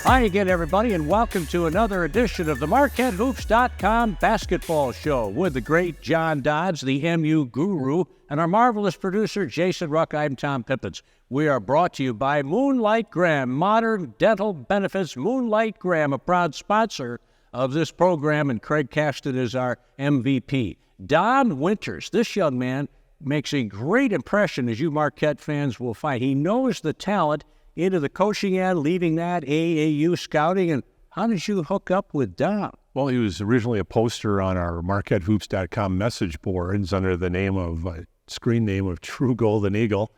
Hi again, everybody, and welcome to another edition of the MarquetteHoops.com basketball show with the great John Dodds, the MU guru, and our marvelous producer, Jason Ruck. I'm Tom Pippins. We are brought to you by Moonlight Graham, Modern Dental Benefits. Moonlight Graham, a proud sponsor of this program, and Craig Caston is our MVP. Don Winters, this young man, makes a great impression, as you Marquette fans will find. He knows the talent into the coaching end, leading that AAU scouting. And how did you hook up with Don? Well, he was originally a poster on our MarquetteHoops.com message boards under the name of, screen name of True Golden Eagle.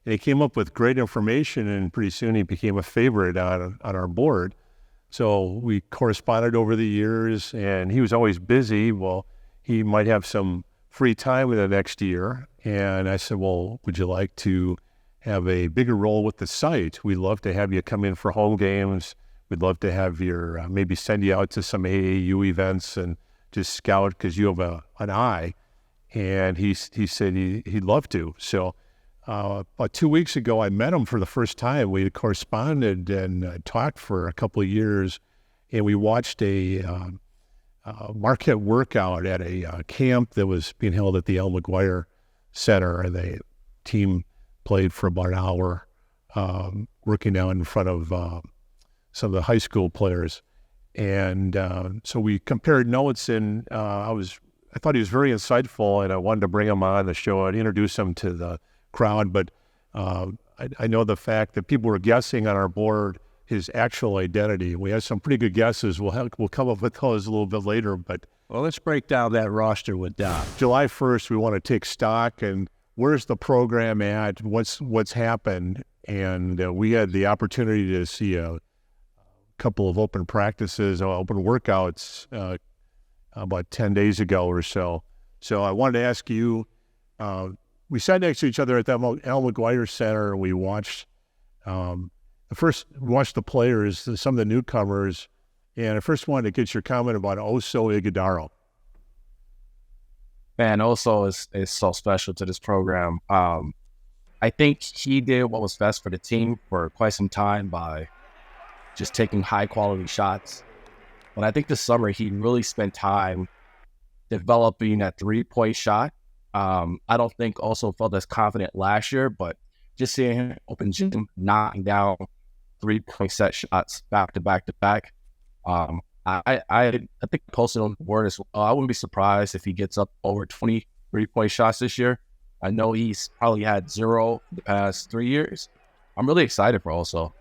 And he came up with great information, and pretty soon he became a favorite on our board. So we corresponded over the years, and he was always busy. Well, he might have some free time in the next year. And I said, well, would you like to have a bigger role with the site? We'd love to have you come in for home games. We'd love to have your, maybe send you out to some AAU events and just scout because you have an eye. And he said he'd love to. So about 2 weeks ago, I met him for the first time. We corresponded and talked for a couple of years, and we watched a Marquette workout at a camp that was being held at the Al McGuire Center. And the team played for about an hour, working out in front of some of the high school players. And so we compared notes, and I thought he was very insightful, and I wanted to bring him on the show and introduce him to the crowd. But I know the fact that people were guessing on our board his actual identity. We had some pretty good guesses. We'll come up with those a little bit later. But well, let's break down that roster with Don. July 1st, we want to take stock and where's the program at? What's happened? And we had the opportunity to see a couple of open practices, open workouts about 10 days ago or so. So I wanted to ask you, we sat next to each other at the Al McGuire Center, and we watched the players, some of the newcomers, and I first wanted to get your comment about Oso Ighodaro. Man, Oso is so special to this program. I think he did what was best for the team for quite some time by just taking high-quality shots. But I think this summer he really spent time developing that three-point shot. I don't think Oso felt as confident last year, but just seeing him open gym, knocking down three-point set shots back to back to back. I think posted on the board as well. I wouldn't be surprised if he gets up over 20 three-point shots this year. I know he's probably had 0 the past 3 years. I'm really excited for Oso.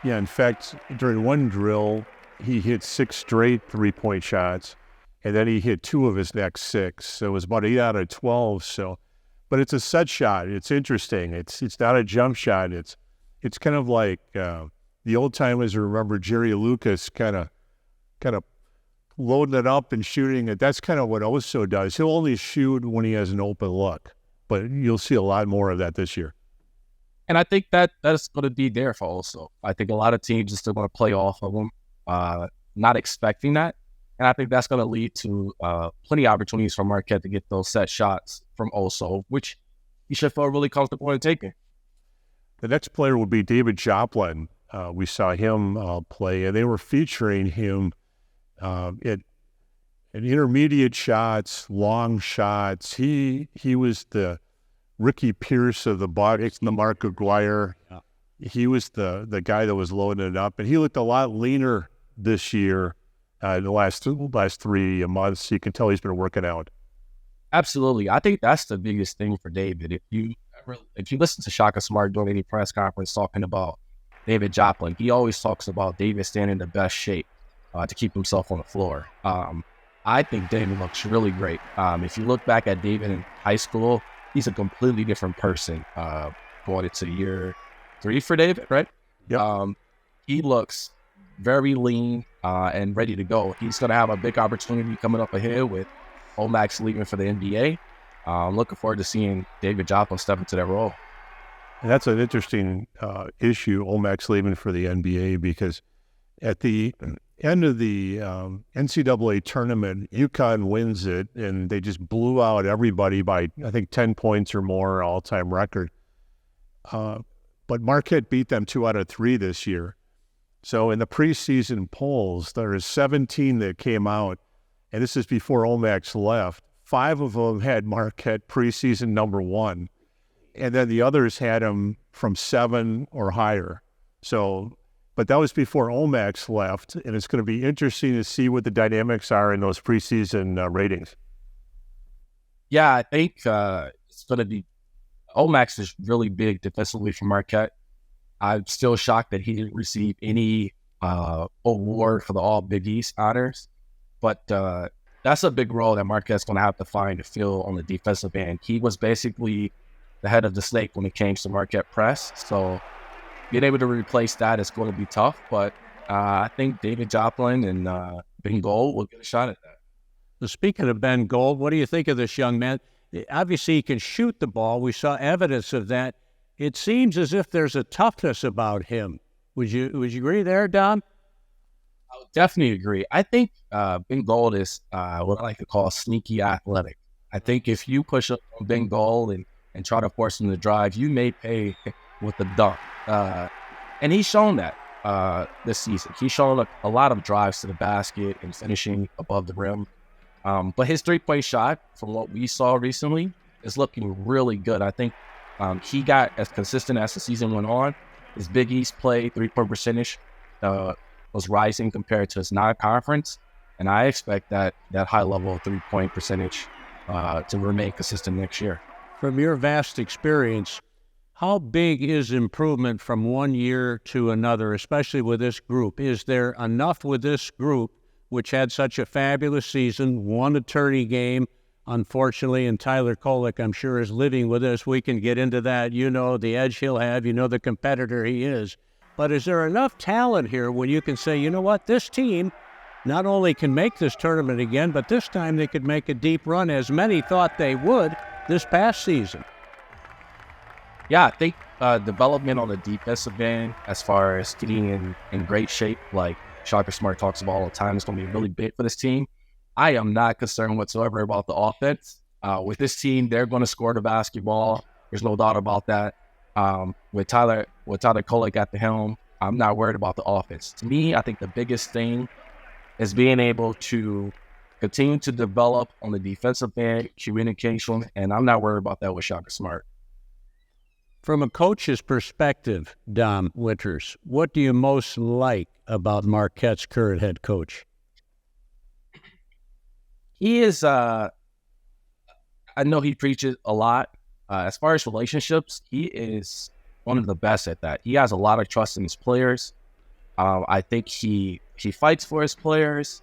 Yeah, in fact, during one drill, he hit 6 straight three-point shots, and then he hit 2 of his next 6. So it was about 8 out of 12. So, but it's a set shot. It's interesting. It's not a jump shot. It's kind of like the old timers remember Jerry Lucas kind of loading it up and shooting it. That's kind of what Oso does. He'll only shoot when he has an open look, but you'll see a lot more of that this year. And I think that is going to be there for Oso. I think a lot of teams are still going to play off of him, not expecting that. And I think that's going to lead to plenty of opportunities for Marquette to get those set shots from Oso, which he should feel really comfortable in taking. The next player will be David Joplin. We saw him play, and they were featuring him in intermediate shots, long shots. He was the Ricky Pierce of the Bucks, the Mark Aguirre. Yeah. He was the guy that was loading it up, and he looked a lot leaner this year. In the last 3 months, you can tell he's been working out. Absolutely, I think that's the biggest thing for David. If you listen to Shaka Smart during any press conference talking about David Joplin, he always talks about David staying in the best shape to keep himself on the floor. I think David looks really great. If you look back at David in high school, he's a completely different person going into year 3 for David, right? Yep. He looks very lean and ready to go. He's going to have a big opportunity coming up ahead with Omax leaving for the NBA. I'm looking forward to seeing David Joplin step into that role. And that's an interesting issue, Omax leaving for the NBA, because at the end of the NCAA tournament, UConn wins it, and they just blew out everybody by, I think, 10 points or more, all-time record. But Marquette beat them 2 out of 3 this year. So in the preseason polls, there are 17 that came out, and this is before Omax left. 5 of them had Marquette preseason number 1, and then the others had him from 7 or higher. So, but that was before Omax left, and it's going to be interesting to see what the dynamics are in those preseason ratings. Yeah, I think it's going to be Omax is really big defensively for Marquette. I'm still shocked that he didn't receive any award for the All Big East honors, but that's a big role that Marquette's going to have to find to fill on the defensive end. He was basically the head of the snake when it came to Marquette press, so being able to replace that is going to be tough, but I think David Joplin and Ben Gold will get a shot at that. So speaking of Ben Gold, what do you think of this young man? Obviously, he can shoot the ball. We saw evidence of that. It seems as if there's a toughness about him. Would you agree there, Dom? I would definitely agree. I think Ben Gold is what I like to call sneaky athletic. I think if you push up on Ben Gold and try to force him to drive, you may pay with the dunk. And he's shown that this season. He's shown a lot of drives to the basket and finishing above the rim. But his three-point shot, from what we saw recently, is looking really good. I think he got as consistent as the season went on. His Big East play, three-point percentage was rising compared to his non-conference. And I expect that high level of three-point percentage to remain consistent next year. From your vast experience, how big is improvement from one year to another, especially with this group? Is there enough with this group, which had such a fabulous season, won a tourney game, unfortunately, and Tyler Kolek, I'm sure, is living with us. We can get into that. You know the edge he'll have. You know the competitor he is. But is there enough talent here when you can say, you know what, this team not only can make this tournament again, but this time they could make a deep run, as many thought they would this past season? Yeah, I think development on the defensive end, as far as getting in great shape, like Shaka Smart talks about all the time, is going to be really big for this team. I am not concerned whatsoever about the offense. With this team, they're going to score the basketball. There's no doubt about that. With Tyler Kolek at the helm, I'm not worried about the offense. To me, I think the biggest thing is being able to continue to develop on the defensive end, communication, and I'm not worried about that with Shaka Smart. From a coach's perspective, Dom Winters, what do you most like about Marquette's current head coach? He is, I know he preaches a lot. As far as relationships, he is one of the best at that. He has a lot of trust in his players. I think he fights for his players.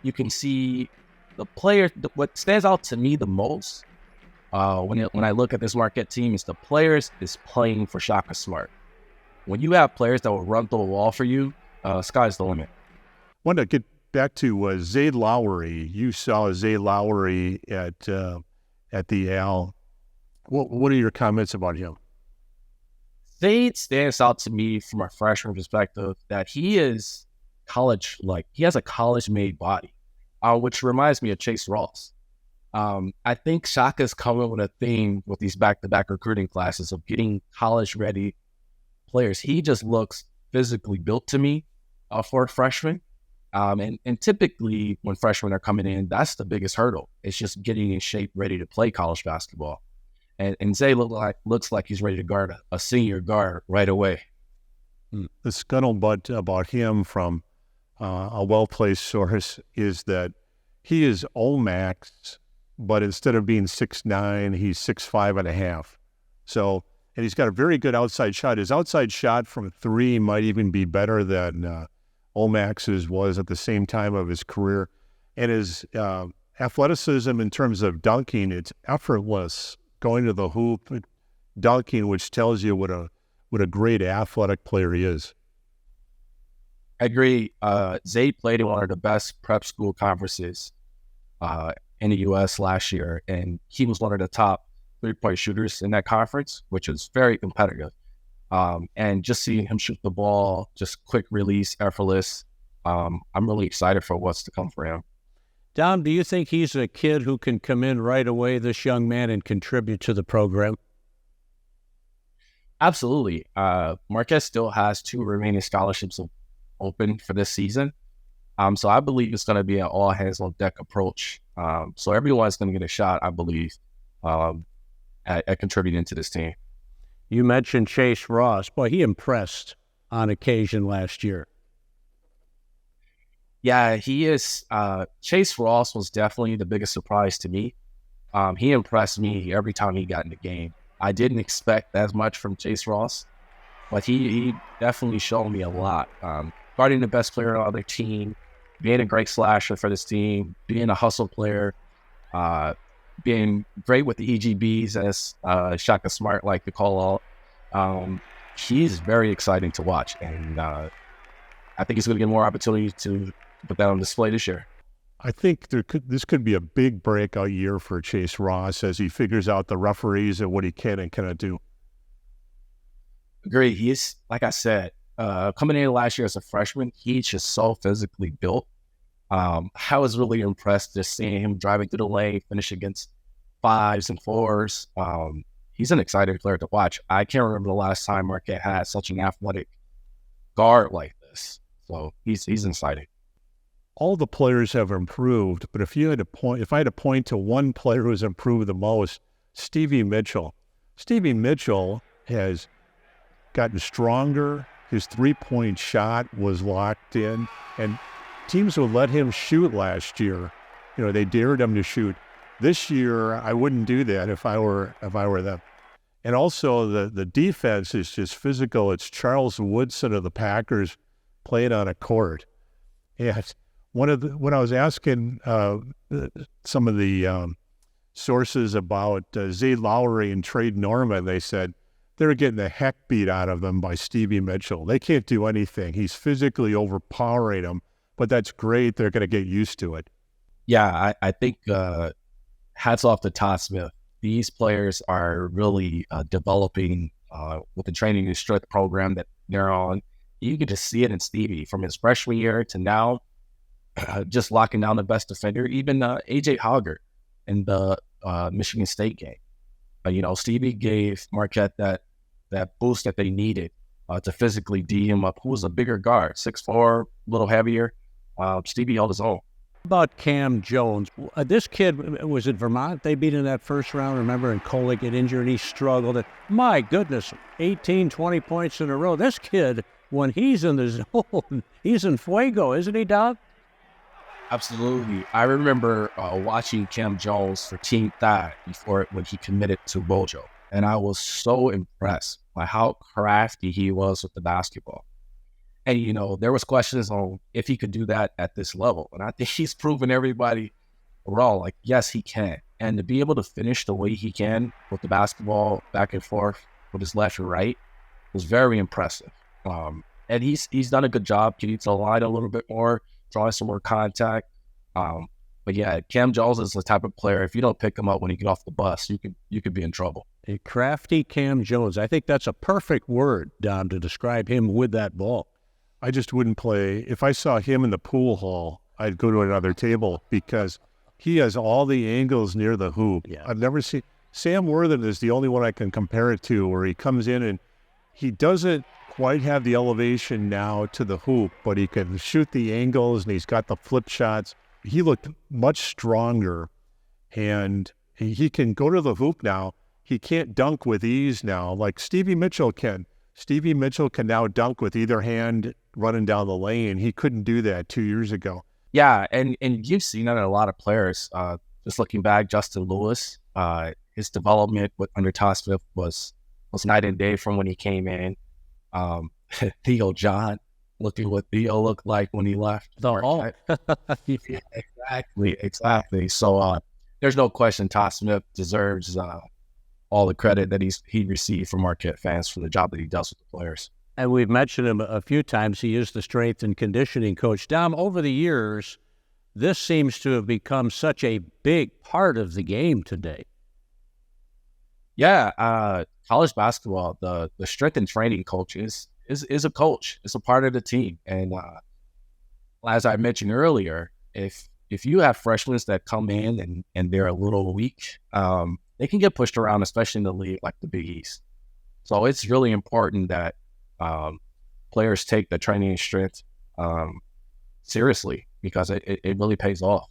You can see the players. What stands out to me the most when I look at this Marquette team is the players is playing for Shaka Smart. When you have players that will run through a wall for you, sky's the limit. I want to get back to Zay Lowry. You saw Zay Lowry at the Al. What are your comments about him? Zay stands out to me from a freshman perspective that he is he has a college-made body, which reminds me of Chase Ross. I think Shaka's coming with a theme with these back-to-back recruiting classes of getting college-ready players. He just looks physically built to me for a freshman. And typically when freshmen are coming in, that's the biggest hurdle. It's just getting in shape, ready to play college basketball. And Zay looks like he's ready to guard a senior guard right away. The scuttlebutt about him from a well-placed source is that he is Omax, but instead of being 6'9", he's 6'5.5". So, and he's got a very good outside shot. His outside shot from 3 might even be better than Omax's was at the same time of his career. And his athleticism in terms of dunking, it's effortless going to the hoop, dunking, which tells you what a great athletic player he is. I agree. Zay played in one of the best prep school conferences in the U.S. last year, and he was one of the top three-point shooters in that conference, which is very competitive. And just seeing him shoot the ball, just quick release, effortless, I'm really excited for what's to come for him. Dom, do you think he's a kid who can come in right away, this young man, and contribute to the program? Absolutely. Marquette still has 2 remaining scholarships open for this season. So I believe it's going to be an all hands on deck approach. So everyone's going to get a shot, I believe, at contributing to this team. You mentioned Chase Ross. Boy, he impressed on occasion last year. Yeah, he is. Chase Ross was definitely the biggest surprise to me. He impressed me every time he got in the game. I didn't expect as much from Chase Ross, but he definitely showed me a lot. Guarding the best player on their team, being a great slasher for this team, being a hustle player, being great with the EGBs, as Shaka Smart like to call out. He's very exciting to watch, and I think he's going to get more opportunity to put that on display this year. I think this could be a big breakout year for Chase Ross as he figures out the referees and what he can and cannot do. Agree. He's, like I said, coming in last year as a freshman, he's just so physically built. I was really impressed just seeing him driving through the lane, finish against 5s and 4s. He's an exciting player to watch. I can't remember the last time Marquette had such an athletic guard like this. So he's exciting. All the players have improved, but if I had to point to one player who's improved the most, Stevie Mitchell. Stevie Mitchell has gotten stronger. His 3-point shot was locked in, and teams would let him shoot last year. They dared him to shoot. This year, I wouldn't do that if I were them. And also, the defense is just physical. It's Charles Woodson of the Packers playing on a court. And when I was asking some of the sources about Zay Lowry and Trade Norman, they said they're getting the heck beat out of them by Stevie Mitchell. They can't do anything. He's physically overpowering them, but that's great. They're going to get used to it. Yeah, I think hats off to Todd Smith. These players are really developing with the training and strength program that they're on. You can just see it in Stevie from his freshman year to now. Just locking down the best defender, even AJ Hoggard in the Michigan State game. Stevie gave Marquette that boost that they needed to physically D him up. Who was a bigger guard, 6'4", a little heavier. Stevie held his own. About Cam Jones, this kid was at Vermont. They beat in that first round, remember, and Cole get injured, and he struggled. And my goodness, 18, 20 points in a row. This kid, when he's in the zone, he's in fuego, isn't he, Doug? Absolutely. I remember watching Cam Jones for Team Thad when he committed to Bojo. And I was so impressed by how crafty he was with the basketball. And, there was questions on if he could do that at this level. And I think he's proven everybody wrong. Like, yes, he can. And to be able to finish the way he can with the basketball back and forth with his left and right was very impressive. And he's done a good job getting to the line a little bit more, drawing some more contact. But yeah, Cam Jones is the type of player, if you don't pick him up when you get off the bus, you could be in trouble. A crafty Cam Jones. I think that's a perfect word, Dom, to describe him with that ball. I just wouldn't play. If I saw him in the pool hall, I'd go to another table because he has all the angles near the hoop. Yeah. I've never seen. Sam Worthen is the only one I can compare it to, where he comes in and he doesn't quite have the elevation now to the hoop, but he can shoot the angles and he's got the flip shots. He looked much stronger, and he can go to the hoop now. He can't dunk with ease now like Stevie Mitchell can. Stevie Mitchell can now dunk with either hand running down the lane. He couldn't do that 2 years ago. Yeah, and you've seen that in a lot of players. Just looking back, Justin Lewis, his development under Todd Smith was night and day from when he came in. Theo John, looking what Theo looked like when he left. Yeah, exactly. So there's no question Todd Smith deserves all the credit that he received from Marquette fans for the job that he does with the players. And we've mentioned him a few times. He is the strength and conditioning coach. Dom, over the years, this seems to have become such a big part of the game today. Yeah, college basketball, the strength and training coach is a coach. It's a part of the team. And as I mentioned earlier, if you have freshmen that come in and they're a little weak, they can get pushed around, especially in the league like the Big East. So it's really important that players take the training and strength seriously, because it really pays off.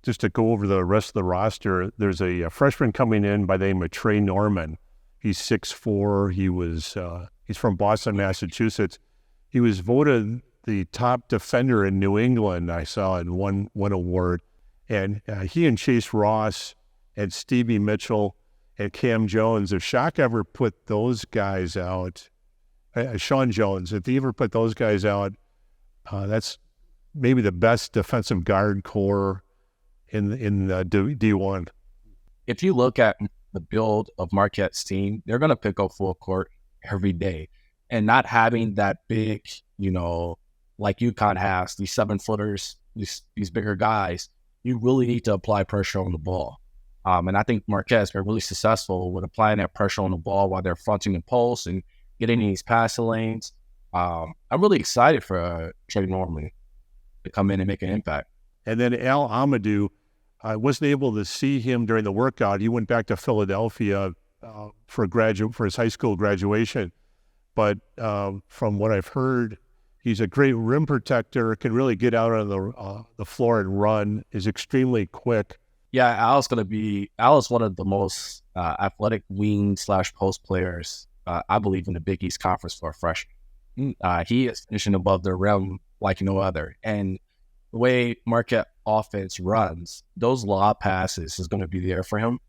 Just to go over the rest of the roster, there's a freshman coming in by the name of Trey Norman. He's 6'4". He's from Boston, Massachusetts. He was voted the top defender in New England, I saw, in one award. And he and Chase Ross and Stevie Mitchell and Cam Jones, if Shock ever put those guys out, Sean Jones, if he ever put those guys out, that's maybe the best defensive guard core in D1. If you look at the build of Marquette's team, they're going to pick up full court every day. And not having that big, like UConn has, these 7-footers, these bigger guys, you really need to apply pressure on the ball. And I think Marquette's been really successful with applying that pressure on the ball while they're fronting the post and getting in these passing lanes. I'm really excited for Trey Norman to come in and make an impact. And then Al Amadou, I wasn't able to see him during the workout. He went back to Philadelphia for his high school graduation. But from what I've heard, he's a great rim protector, can really get out on the floor and run, is extremely quick. Yeah, Al's one of the most athletic wing/post players, I believe, in the Big East Conference for a freshman. He is finishing above the rim like no other. And the way Marquette offense runs, those lob passes is going to be there for him.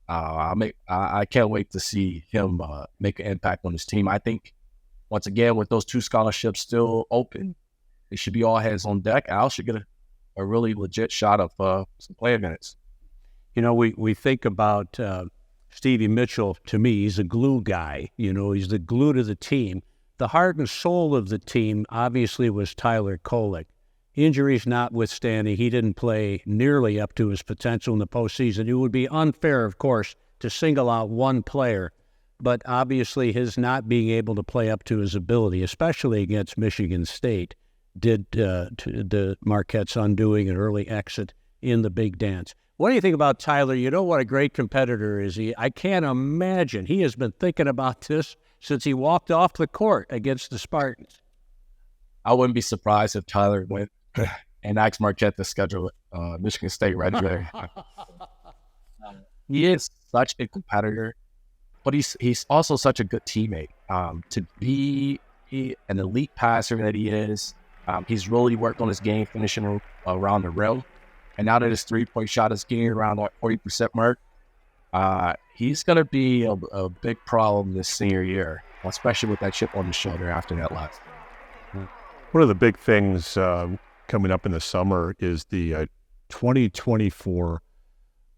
I can't wait to see him make an impact on his team. I think, once again, with those 2 scholarships still open, it should be all hands on deck. Al should get a really legit shot of some player minutes. We think about Stevie Mitchell. To me, he's a glue guy. He's the glue to the team. The heart and soul of the team, obviously, was Tyler Kolek. Injuries notwithstanding, he didn't play nearly up to his potential in the postseason. It would be unfair, of course, to single out one player, but obviously his not being able to play up to his ability, especially against Michigan State, did the Marquette's undoing an early exit in the big dance. What do you think about Tyler? You know what a great competitor is he? I can't imagine. He has been thinking about this since he walked off the court against the Spartans. I wouldn't be surprised if Tyler went and asked Marquette to schedule Michigan State right there. He is such a competitor, but he's also such a good teammate. To be an elite passer that he is, he's really worked on his game, finishing around the rim. And now that his 3-point shot is getting around that 40% mark, he's going to be a big problem this senior year, especially with that chip on his shoulder after that last. One of the big things coming up in the summer is the 2024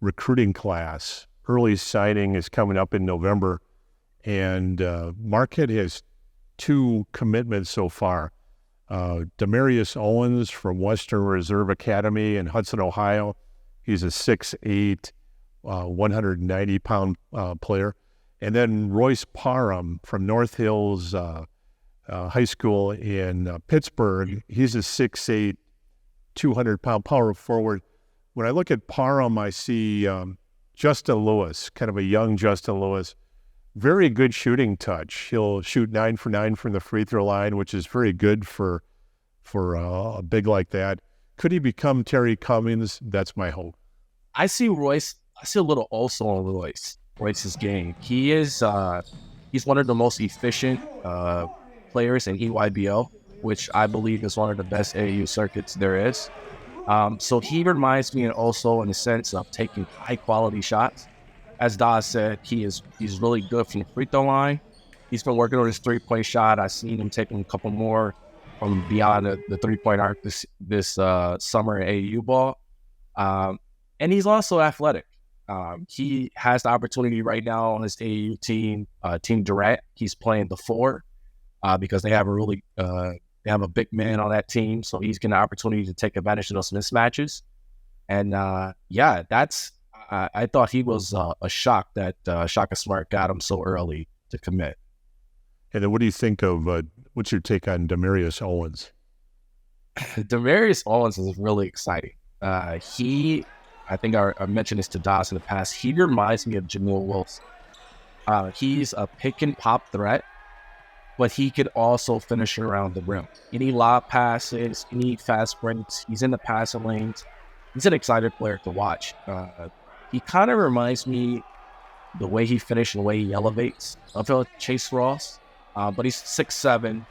recruiting class. Early signing is coming up in November, and Marquette has 2 commitments so far. Demarius Owens from Western Reserve Academy in Hudson, Ohio. He's a 6'8", 190-pound player. And then Royce Parham from North Hills High School in Pittsburgh. He's a 6'8", 200-pound power forward. When I look at Parham, I see Justin Lewis, kind of a young Justin Lewis. Very good shooting touch. He'll shoot 9 for 9 from the free throw line, which is very good for a big like that. Could he become Terry Cummings? That's my hope. I see a little also on Royce's game. He is he's one of the most efficient players in EYBL, which I believe is one of the best AAU circuits there is. So he reminds me also in the sense of taking high quality shots. As Daz said, he's really good from the free throw line. He's been working on his 3-point shot. I've seen him taking a couple more from beyond the 3-point arc this summer in AAU ball. And he's also athletic. He has the opportunity right now on his AAU team, Team Durant. He's playing the 4 because they have a big man on that team. So he's getting the opportunity to take advantage of those mismatches. And I thought he was a shock that Shaka Smart got him so early to commit. And then what do you think of, what's your take on Demarius Owens? Demarius Owens is really exciting. I think I mentioned this to Dawes in the past. He reminds me of Jamil Wilson. He's a pick and pop threat, but he could also finish around the rim. Any lob passes, any fast breaks, he's in the passing lanes. He's an exciting player to watch. He kind of reminds me the way he finished and the way he elevates. I feel like Chase Ross, but he's 6'7",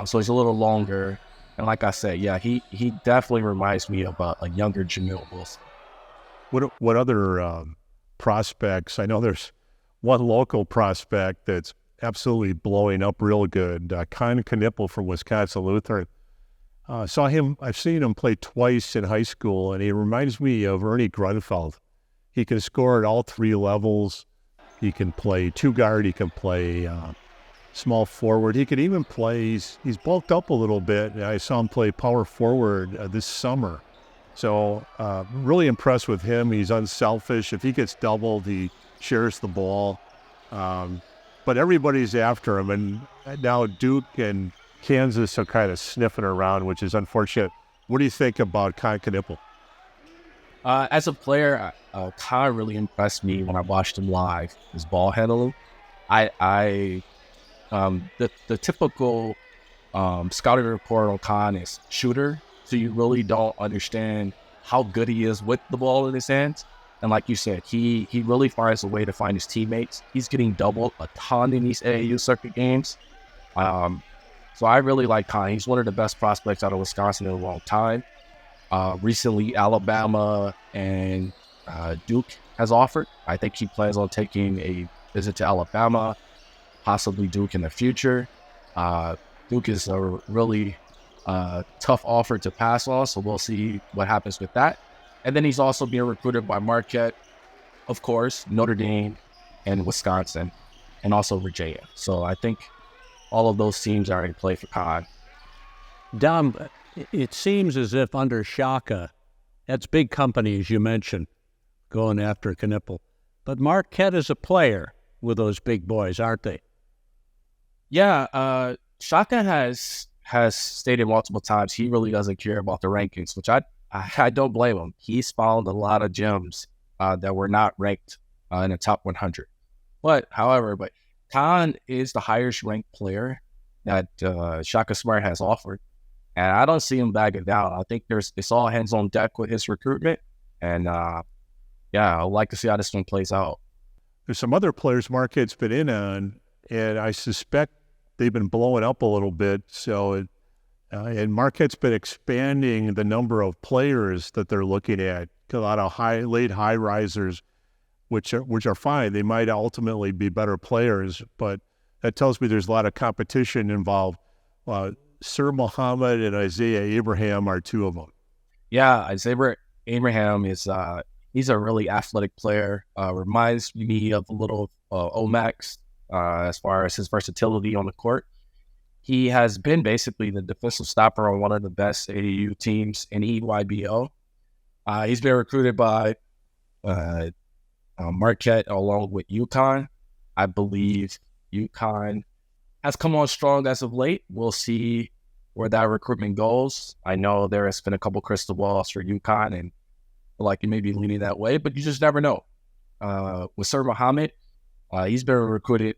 so he's a little longer. And like I said, yeah, he definitely reminds me of a younger Jamil Wilson. What other prospects? I know there's one local prospect that's absolutely blowing up real good. Con Knipple from Wisconsin Lutheran. I've seen him play twice in high school, and he reminds me of Ernie Grunfeld. He can score at all three levels. He can play two guard. He can play small forward. He could even play, he's bulked up a little bit. I saw him play power forward this summer. So really impressed with him. He's unselfish. If he gets doubled, he shares the ball. But everybody's after him. And now Duke and Kansas are kind of sniffing around, which is unfortunate. What do you think about Con Knipple? As a player, Con really impressed me when I watched him live. His ball handling. The typical scouting report on Con is shooter, so you really don't understand how good he is with the ball in his hands. And like you said, he really finds a way to find his teammates. He's getting doubled a ton in these AAU circuit games. So I really like Con. He's one of the best prospects out of Wisconsin in a long time. Recently, Alabama and Duke has offered. I think he plans on taking a visit to Alabama, possibly Duke in the future. Duke is a really tough offer to pass on, so we'll see what happens with that. And then he's also being recruited by Marquette, of course, Notre Dame, and Wisconsin, and also Virginia. So I think all of those teams are in play for Con. Dom, it seems as if under Shaka, that's big company, as you mentioned, going after Knipple. But Marquette is a player with those big boys, aren't they? Yeah, Shaka has stated multiple times he really doesn't care about the rankings, which I don't blame him. He's found a lot of gems that were not ranked in the top 100. However, Con is the highest ranked player that Shaka Smart has offered. And I don't see him backing down. I think it's all hands on deck with his recruitment. And I'd like to see how this one plays out. There's some other players Marquette's been in on, and I suspect they've been blowing up a little bit. So, and Marquette's been expanding the number of players that they're looking at. A lot of late high risers, which are fine. They might ultimately be better players, but that tells me there's a lot of competition involved. Sir Muhammad and Isaiah Abraham are two of them. Yeah, Isaiah Abraham is he's a really athletic player. Reminds me of a little Omax as far as his versatility on the court. He has been basically the defensive stopper on one of the best AAU teams in EYBL. He's been recruited by Marquette along with UConn. I believe UConn has come on strong as of late. We'll see where that recruitment goes. I know there has been a couple crystal balls for UConn, and like it may be leaning that way, but you just never know. With Sir Muhammad, he's been recruited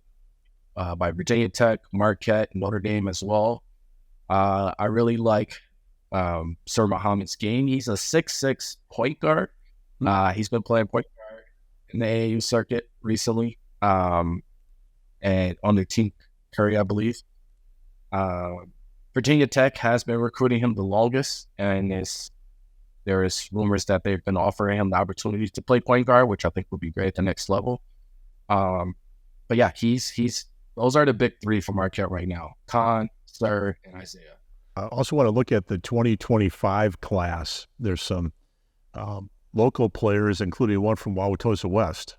by Virginia Tech, Marquette, Notre Dame as well. I really like Sir Muhammad's game. He's a 6'6" point guard. He's been playing point guard in the AAU circuit recently, and on the Team Curry, I believe. Virginia Tech has been recruiting him the longest, and there is rumors that they've been offering him the opportunity to play point guard, which I think would be great at the next level. But yeah, those are the big three for Marquette right now: Con, Sir, and Isaiah. I also want to look at the 2025 class. There's some local players, including one from Wauwatosa West.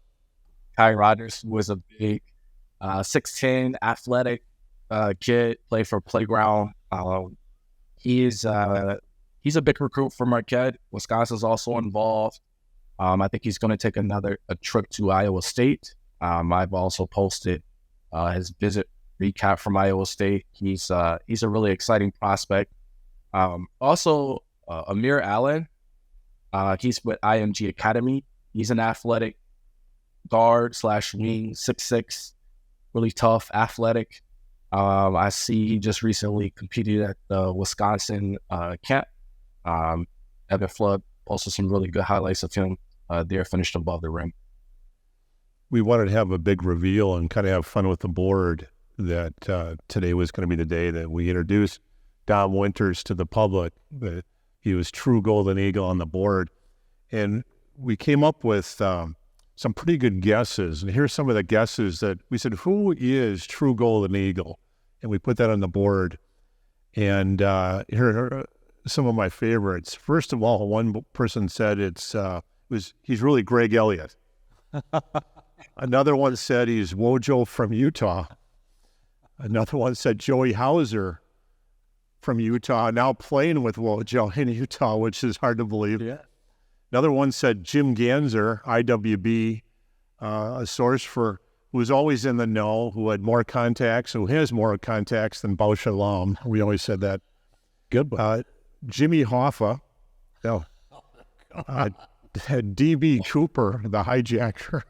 Kai Rogers was a big 6'10", athletic kid, played for Playground. He's a big recruit for Marquette. Wisconsin's also involved. I think he's going to take a trip to Iowa State. I've also posted his visit recap from Iowa State. He's a really exciting prospect. Also, Amir Allen. He's with IMG Academy. He's an athletic guard slash wing, 6'6", really tough, athletic. I see he just recently competed at the Wisconsin camp. Evan Flood, also some really good highlights of him there, finished above the rim. We wanted to have a big reveal and kind of have fun with the board that today was going to be the day that we introduced Dom Winters to the public. That he was true Golden Eagle on the board. And we came up with some pretty good guesses. And here's some of the guesses that we said, who is true Golden Eagle? And we put that on the board. And here are some of my favorites. First of all, one person said he's really Greg Elliott. Another one said he's Wojo from Utah. Another one said Joey Hauser from Utah, now playing with Wojo in Utah, which is hard to believe. Yeah. Another one said Jim Ganzer, IWB, a source who was always in the know, who had more contacts, who has more contacts than Bausch and Lomb. We always said that. Good one. Jimmy Hoffa. DB Cooper, the hijacker.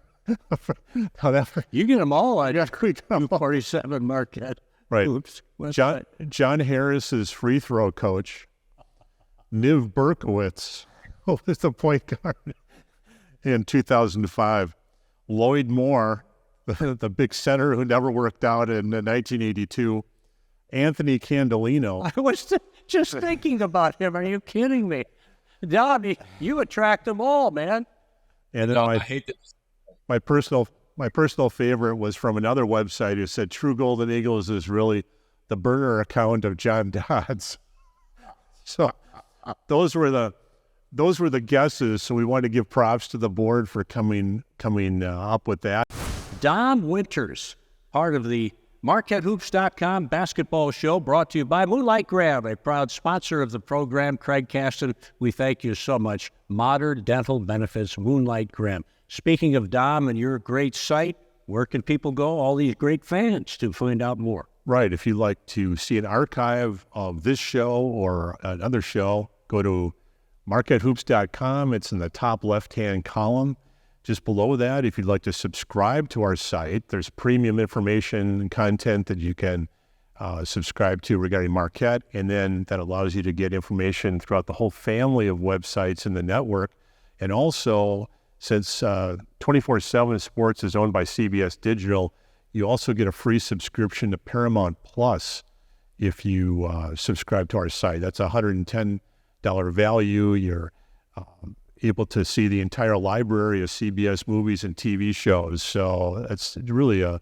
You get them all. I got 47 Marquette. Right. Oops. John Harris's free throw coach. Niv Berkowitz, who was the point guard in 2005. Lloyd Moore, the big center who never worked out in 1982. Anthony Candolino. I was just thinking about him. Are you kidding me? Don, you attract them all, man. And then I hate this. My personal favorite was from another website who said True Golden Eagles is really the burner account of John Dodds. So those were the guesses. So we wanted to give props to the board for coming up with that. Dom Winters, part of the MarquetteHoops.com basketball show, brought to you by Moonlight Graham, a proud sponsor of the program. Craig Caston, we thank you so much. Modern Dental Benefits, Moonlight Graham. Speaking of Dom and your great site, where can people go, all these great fans, to find out more? Right. If you'd like to see an archive of this show or another show, go to MarquetteHoops.com. It's in the top left-hand column. Just below that, if you'd like to subscribe to our site, there's premium information and content that you can subscribe to regarding Marquette, and then that allows you to get information throughout the whole family of websites in the network. And also, since 24/7 Sports is owned by CBS Digital, you also get a free subscription to Paramount Plus if you subscribe to our site. That's a $110 value. You're able to see the entire library of CBS movies and TV shows. So it's really a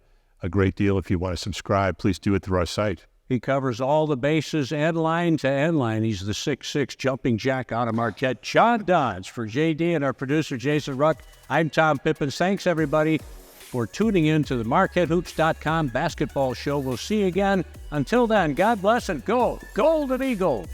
great deal. If you want to subscribe, please do it through our site. He covers all the bases, end line to end line. He's the 6'6" jumping jack out of Marquette. John Dodds for JD and our producer, Jason Ruck. I'm Tom Pippins. Thanks, everybody, for tuning in to the MarquetteHoops.com basketball show. We'll see you again. Until then, God bless and go Golden Eagle.